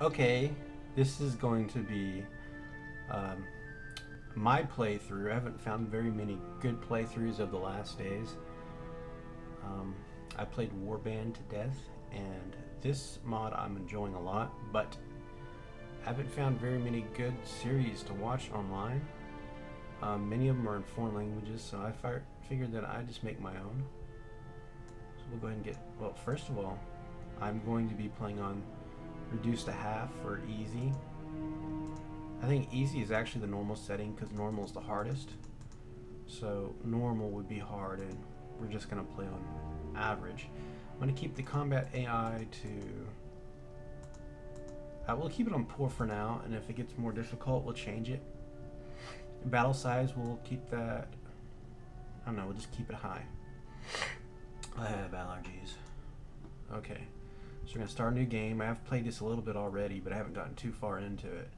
Okay, this is going to be um, my playthrough. I haven't found very many good playthroughs of the last days. Um, I played Warband to death, and this mod I'm enjoying a lot, but I haven't found very many good series to watch online. Many of them are in foreign languages, so figured that I just make my own. So we'll go ahead and get. Well, first of all, I'm going to be playing on reduced to half for easy. I think easy is actually the normal setting because normal is the hardest. So normal would be hard, and we're just gonna play on average. I'm gonna keep the combat AI to. We'll keep it on poor for now, and if it gets more difficult, we'll change it. Battle size, we'll keep that. I don't know. We'll just keep it high. I have allergies. Okay, so we're gonna start a new game. I have played this a little bit already, but I haven't gotten too far into it.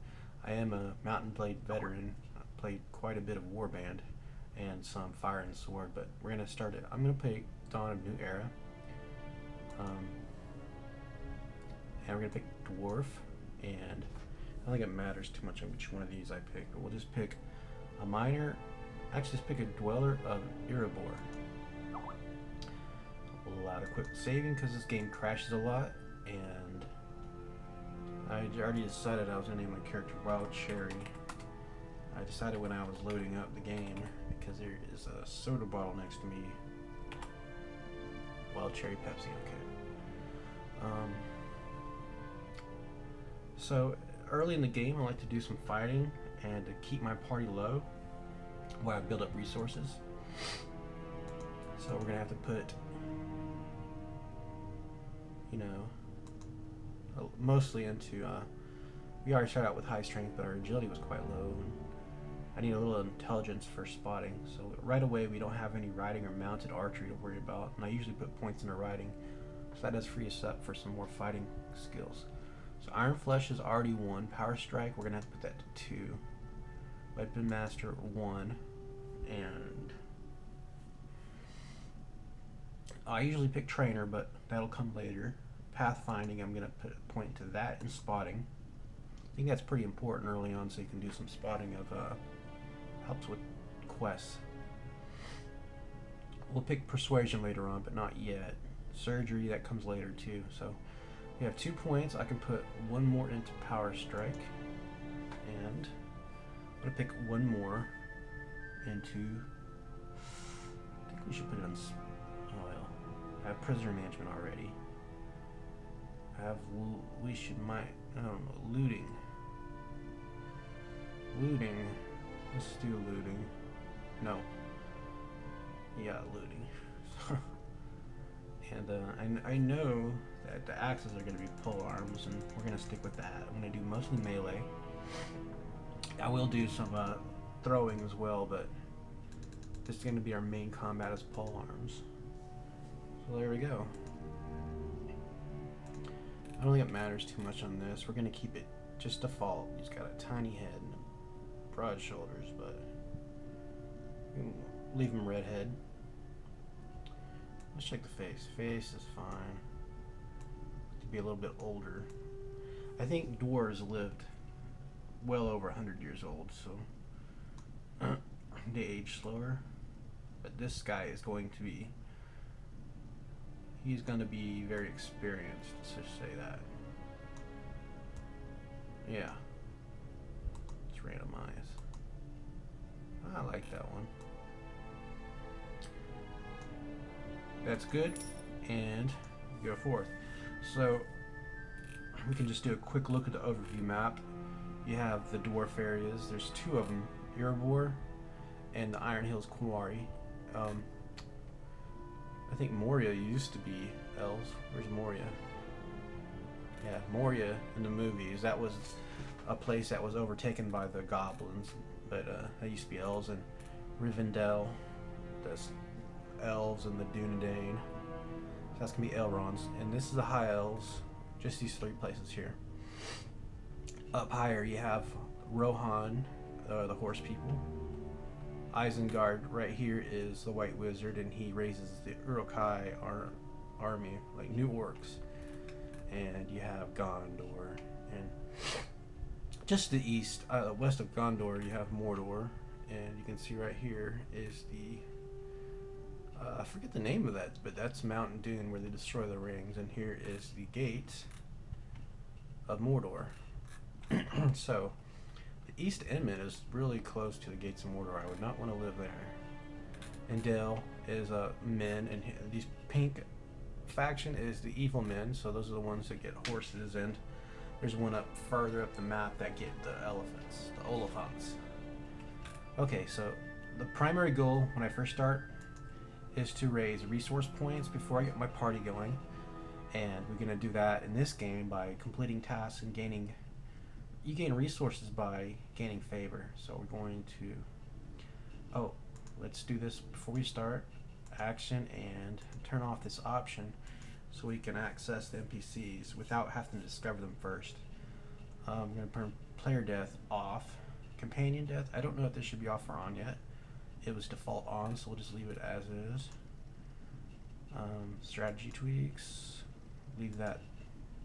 I am a Mountain Blade veteran. I played quite a bit of Warband and some Fire and Sword, but we're gonna start it. I'm gonna play Dawn of New Era, um, and we're gonna pick Dwarf. And I don't think it matters too much on which one of these I pick, but we'll just pick a miner. Actually, just pick a Dweller of Erebor. We'll allow a quick saving because this game crashes a lot, and I already decided I was going to name my character Wild Cherry. I decided when I was loading up the game because there is a soda bottle next to me. Wild Cherry Pepsi, okay. So early in the game, I like to do some fighting and to keep my party low while I build up resources. So we're going to have to put, mostly into, we already started out with high strength, but our agility was quite low. And I need a little intelligence for spotting. So right away, we don't have any riding or mounted archery to worry about. And I usually put points in our riding. So that does free us up for some more fighting skills. So Iron Flesh is already 1. Power Strike, we're going to have to put that to 2. Weapon Master 1. And I usually pick Trainer, but that'll come later. Pathfinding, I'm going to put a point to that, and Spotting. I think that's pretty important early on, so you can do some spotting of helps with quests. We'll pick Persuasion later on, but not yet. Surgery, that comes later too. So we have 2 points. I can put 1 more into Power Strike, and I'm going to pick 1 more into. I think we should put it on. Oh well, I have Prisoner Management already. I have. I don't know, looting. Looting. Let's do looting. No. Yeah, looting. And I know that the axes are going to be pole arms, and we're going to stick with that. I'm going to do mostly melee. I will do some throwing as well, but this is going to be our main combat as pole arms. So there we go. I don't think it matters too much on this. We're going to keep it just default. He's got a tiny head and broad shoulders, but leave him redhead. Let's check the face. Face is fine. To be a little bit older. I think dwarves lived well over 100 years old, so they age slower. But this guy is going to be. He's going to be very experienced, let's just say that. Yeah. Let's randomize. I like that one. That's good, and go forth. So we can just do a quick look at the overview map. You have the dwarf areas. There's 2 of them, Erebor and the Iron Hills Quarry. I think Moria used to be elves. Where's Moria? Yeah, Moria in the movies. That was a place that was overtaken by the goblins, but that used to be elves. And Rivendell, that's elves, and the Dunedain. So that's gonna be Elrons, and this is the High Elves. Just these 3 places here. Up higher, you have Rohan, the horse people. Isengard right here is the White Wizard, and he raises the Uruk-hai army, like new orcs. And you have Gondor, and Just to the east, west of Gondor, you have Mordor, and you can see right here is the I forget the name of that, but that's Mountain Dune where they destroy the rings, and here is the gate of Mordor. So, the East Inman is really close to the gates of Mordor. I would not want to live there. And Dale is men, and these pink faction is the evil men, so those are the ones that get horses, and there's one up further up the map that get the elephants, the Oliphants. Okay, so the primary goal when I first start is to raise resource points before I get my party going, and we're going to do that in this game by completing tasks and gaining. You gain resources by gaining favor, so we're going to. Oh, let's do this before we start. Action and turn off this option so we can access the NPCs without having to discover them first. I'm going to turn player death off. Companion death, I don't know if this should be off or on yet. It was default on, so we'll just leave it as is. Strategy tweaks, leave that.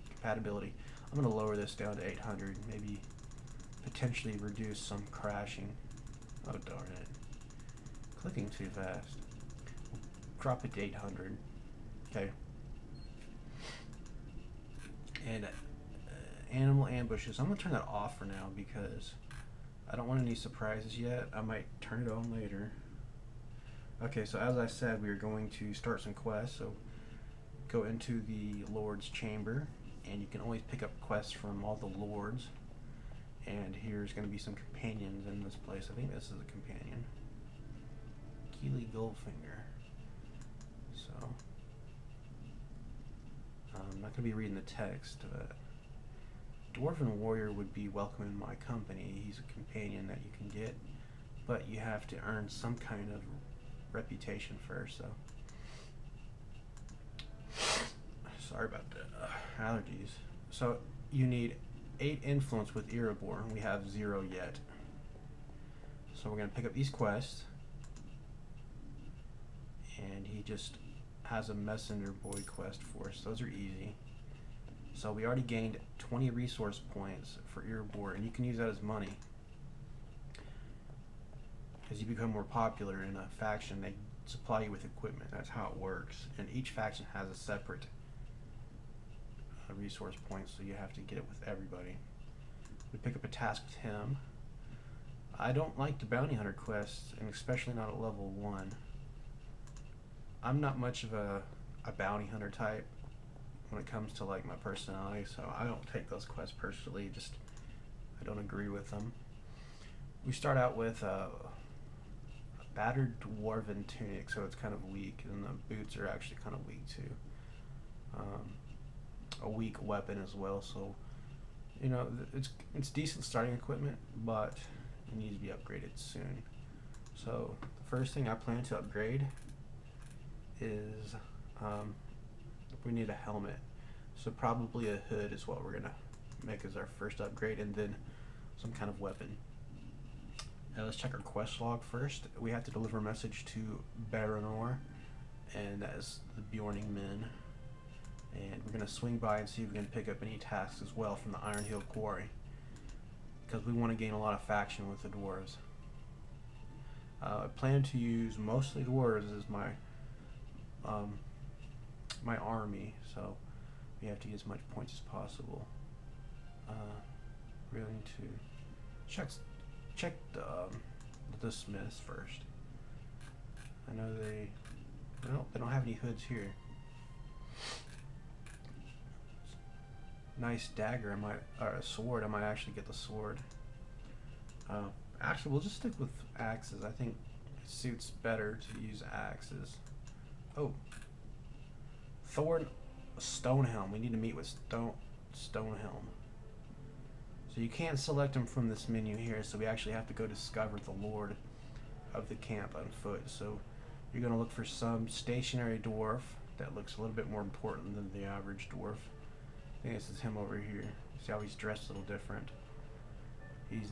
Compatibility, I'm going to lower this down to 800, maybe potentially reduce some crashing. Oh darn it. Clicking too fast. Drop it to 800. Okay. And animal ambushes, I'm going to turn that off for now because I don't want any surprises yet. I might turn it on later. Okay, so as I said, we are going to start some quests. So go into the Lord's Chamber, and you can always pick up quests from all the Lords. And here's going to be some companions in this place. I think this is a companion. Keely Goldfinger. So I'm not going to be reading the text, but Dwarven Warrior would be welcome in my company. He's a companion that you can get, but you have to earn some kind of reputation first. So sorry about the allergies. So you need 8 influence with Erebor. We have 0 yet. So we're going to pick up these quests, and he just has a messenger boy quest for us. Those are easy. So we already gained 20 resource points for Erebor, and you can use that as money. As you become more popular in a faction, they supply you with equipment. That's how it works. And each faction has a separate resource point, so you have to get it with everybody. We pick up a task with him. I don't like the bounty hunter quests, and especially not at level 1. I'm not much of a bounty hunter type when it comes to like my personality, so I don't take those quests personally. Just I don't agree with them. We start out with a battered dwarven tunic, so it's kind of weak, and the boots are actually kind of weak too. A weak weapon as well, so you know it's decent starting equipment, but it needs to be upgraded soon. So the first thing I plan to upgrade is we need a helmet, so probably a hood is what we're gonna make as our first upgrade, and then some kind of weapon. Now let's check our quest log first. We have to deliver a message to Baranor, and that is the Bjorning Men. And we're going to swing by and see if we can pick up any tasks as well from the Iron Hill Quarry, because we want to gain a lot of faction with the dwarves. I plan to use mostly dwarves as my my army, so we have to get as much points as possible. Really need to check the smiths first. I know they don't have any hoods here. Nice dagger, or a sword. I might actually get the sword. Actually, we'll just stick with axes. I think it suits better to use axes. Oh, Thorn Stonehelm. We need to meet with Stonehelm. So you can't select them from this menu here, so we actually have to go discover the Lord of the camp on foot. So you're going to look for some stationary dwarf that looks a little bit more important than the average dwarf. I think this is him over here. See how he's dressed a little different. He's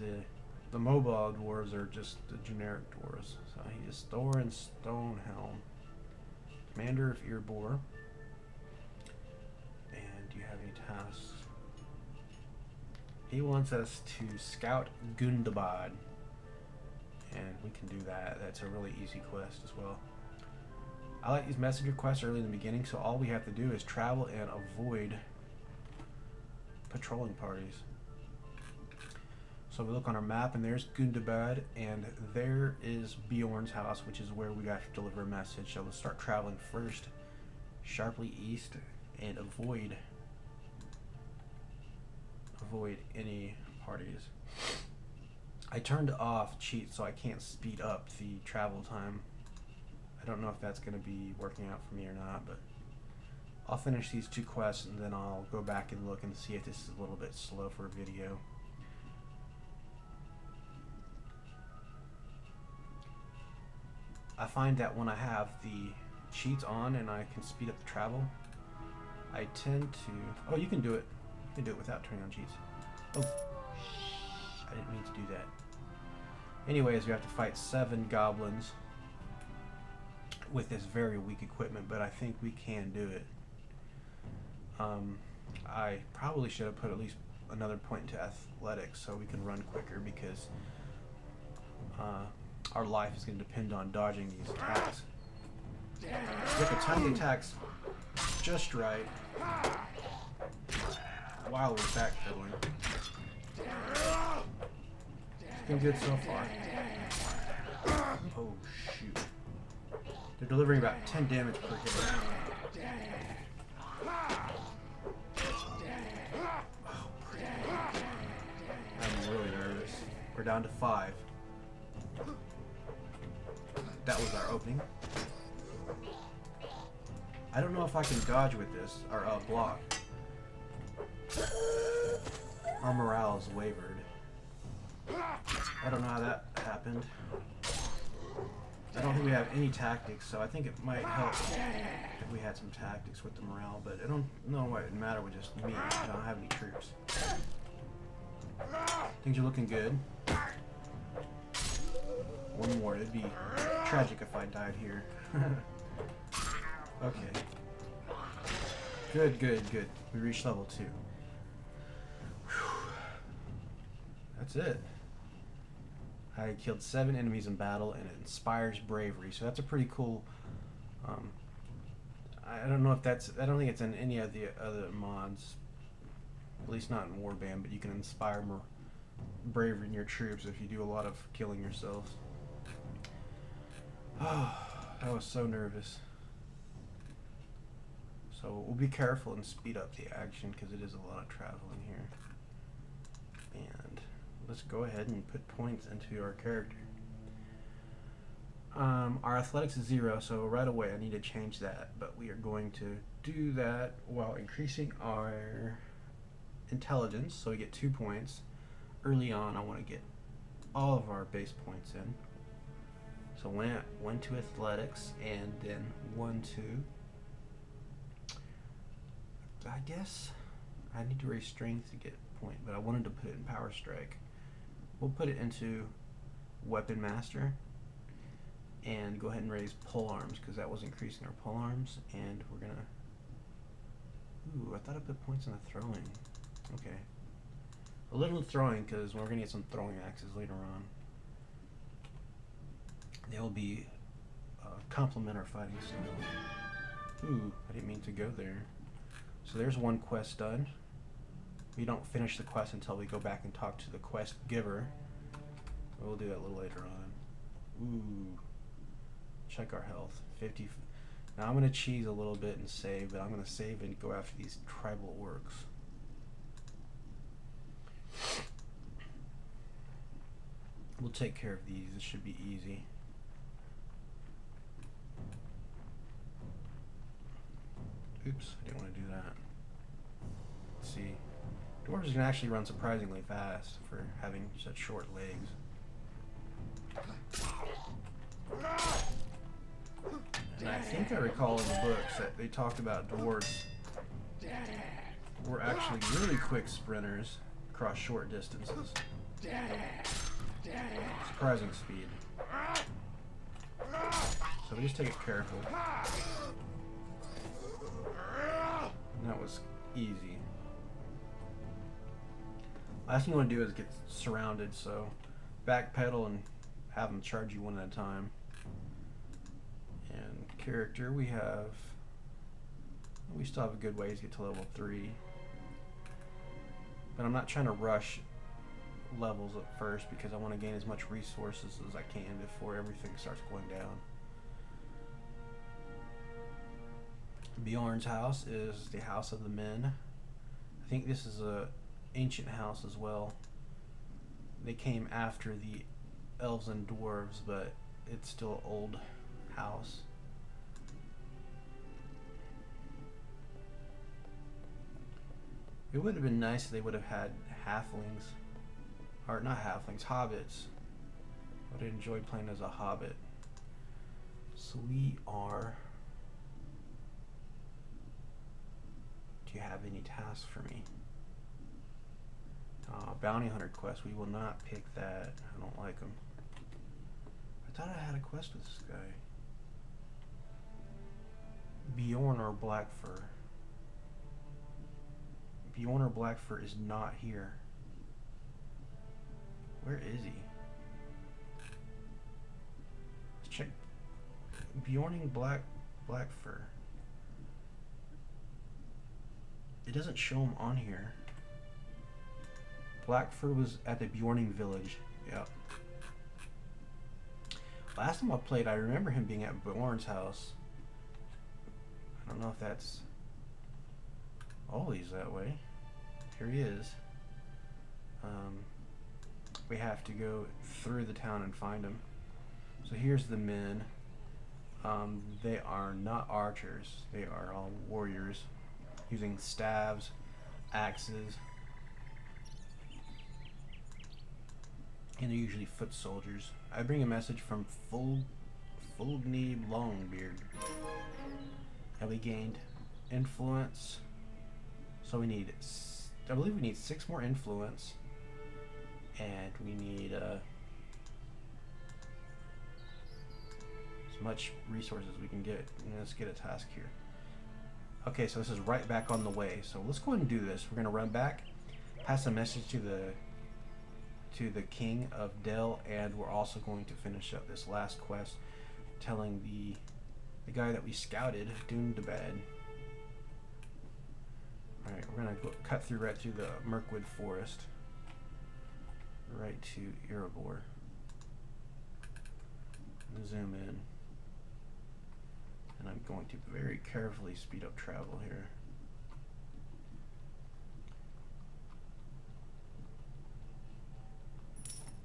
the mobile dwarves are just the generic dwarves. So he is Thorin Stonehelm, commander of Erebor. And do you have any tasks? He wants us to scout Gundabad. And we can do that. That's a really easy quest as well. I like these messenger quests early in the beginning, so all we have to do is travel and avoid patrolling parties. So we look on our map, and there's Gundabad, and there is Bjorn's house, which is where we got to deliver a message. So we'll start traveling first, sharply east, and avoid any parties. I turned off cheat so I can't speed up the travel time. I don't know if that's going to be working out for me or not, but I'll finish these 2 quests and then I'll go back and look and see if this is a little bit slow for a video. I find that when I have the cheats on and I can speed up the travel, I tend to... Oh, you can do it. You can do it without turning on cheats. Oh, I didn't mean to do that. Anyways, we have to fight 7 goblins with this very weak equipment, but I think we can do it. I probably should have put at least another point into athletics so we can run quicker, because our life is going to depend on dodging these attacks. We have to time the attacks just right while we're backpedaling. It's been good so far. Oh shoot. They're delivering about 10 damage per hit. Oh, I'm really nervous. We're down to 5. That was our opening. I don't know if I can dodge with this, or block. Our morale is wavered. I don't know how that happened. I don't think we have any tactics, so I think it might help if we had some tactics with the morale, but I don't know why it would matter with just me. I don't have any troops. Things are looking good. One more. It'd be tragic if I died here. Okay. Good, good, good. We reached level 2. Whew. That's it. I killed 7 enemies in battle, and it inspires bravery. So that's a pretty cool. I don't know if that's. I don't think it's in any of the other mods. At least not in Warband. But you can inspire more bravery in your troops if you do a lot of killing yourselves. Oh, I was so nervous. So we'll be careful and speed up the action because it is a lot of traveling here. And let's go ahead and put points into our character. Our athletics is 0, so right away I need to change that. But we are going to do that while increasing our intelligence, so we get 2 points. Early on, I want to get all of our base points in. So 1 to athletics, and then 1 to... I guess I need to raise strength to get a point, but I wanted to put it in power strike. We'll put it into weapon master and go ahead and raise pole arms because that was increasing our pole arms. And we're gonna... Ooh, I thought I put points in the throwing. Okay. A little throwing because we're gonna get some throwing axes later on. They'll be complement our fighting style. Ooh, I didn't mean to go there. So there's 1 quest done. We don't finish the quest until we go back and talk to the quest giver. We'll do that a little later on. Ooh. Check our health. 50. Now I'm going to cheese a little bit and save, but I'm going to save and go after these tribal orcs. We'll take care of these. This should be easy. Oops, I didn't want to do that. Let's see. Dwarves can actually run surprisingly fast for having such short legs. And I think I recall in the books that they talked about dwarves were actually really quick sprinters across short distances. Surprising speed. So we just take it careful. And that was easy. Last thing you want to do is get surrounded, so backpedal and have them charge you one at a time. And character, we still have a good ways to get to level 3. But I'm not trying to rush levels at first because I want to gain as much resources as I can before everything starts going down. Bjorn's house is the house of the men. I think this is a ancient house as well. They came after the elves and dwarves, but it's still an old house. It would have been nice if they would have had halflings, or not halflings, hobbits. I would have enjoyed playing as a hobbit. So we are... Do you have any tasks for me? Bounty hunter quest. We will not pick that. I don't like them. I thought I had a quest with this guy. Bjorn or Blackfur. Bjorn or Blackfur is not here. Where is he? Let's check. Bjorning Blackfur. It doesn't show him on here. Blackfur was at the Bjorning village. Yep. Last time I played, I remember him being at Bjorn's house. I don't know if that's always that way. Here he is. We have to go through the town and find him. So here's the men. They are not archers. They are all warriors using staves, axes, and they're usually foot soldiers. I bring a message from Fulgni Longbeard. And we gained influence. So we need, I believe we need 6 more influence. And we need as much resources as we can get. And let's get a task here. Okay, so this is right back on the way. So let's go ahead and do this. We're going to run back, pass a message to the king of Dell, and we're also going to finish up this last quest telling the guy that we scouted doomed to bed. Alright, we're going to cut through right through the Mirkwood Forest. Right to Erebor. Zoom in. And I'm going to very carefully speed up travel here.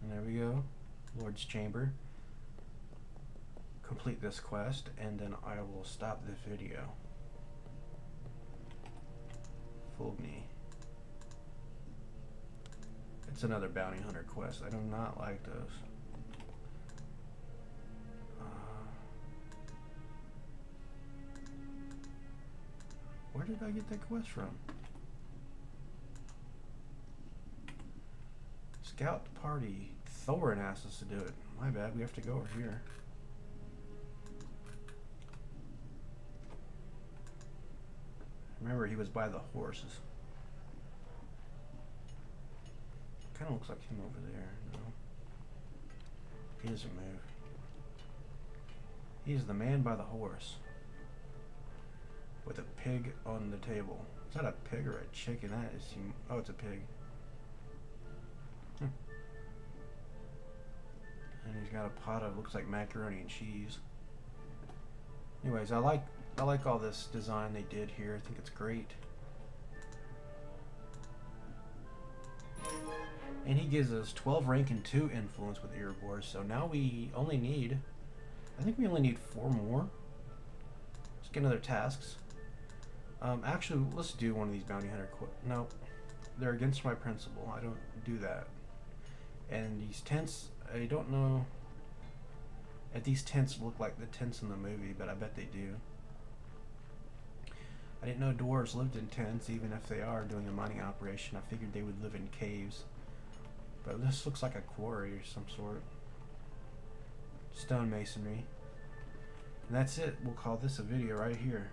And there we go. Lord's Chamber. Complete this quest, and then I will stop the video. Fulgni. It's another bounty hunter quest. I do not like those. Where did I get that quest from? Scout party. Thorin asked us to do it. My bad, we have to go over here. Remember, he was by the horses. Kind of looks like him over there. No. He doesn't move. He's the man by the horse. With a pig on the table. Is that a pig or a chicken? That is... Oh, it's a pig. And he's got a pot of, looks like macaroni and cheese. Anyways, I like all this design they did here. I think it's great. And he gives us 12 rank and 2 influence with Erebor. So now we only need, I think we only need 4 more. Let's get another tasks. Actually, let's do one of these bounty hunter no, they're against my principle. I don't do that. And these tents, I don't know if these tents look like the tents in the movie, but I bet they do. I didn't know dwarves lived in tents, even if they are doing a mining operation. I figured they would live in caves. But this looks like a quarry or some sort. Stone masonry. And that's it. We'll call this a video right here.